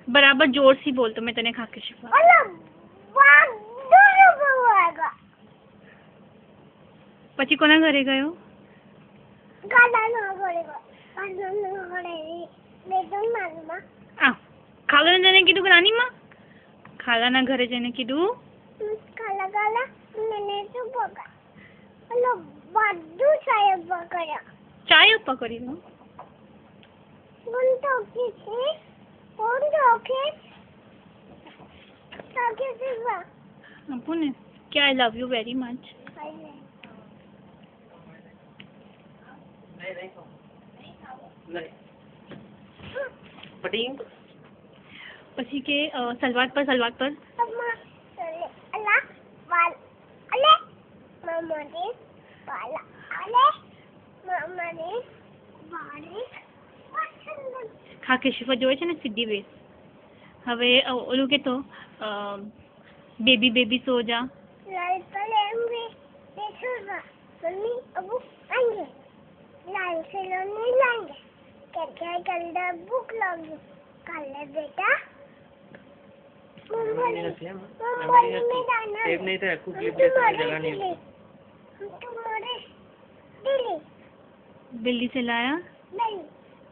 बराबर जोर से बोल तो मैं तने खा के शिफा। પછી કોના ઘરે ગયો? ખાલાને જઈને કીધું કે નાની માં ખાલાના ઘરે જઈને કીધું ચાય પકડી લો આપું ને કે આઈ લવ યુ વેરી મચ. પછી કે સલવાર પર ખાકે શિફા જોવે છે ને સીધી બેસ. હવે ઓલું કે તો બેબી બેબી સો જા. भूख लगी काले बेटा बिल्ली से लाया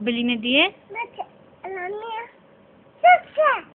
बिल्ली ने दिए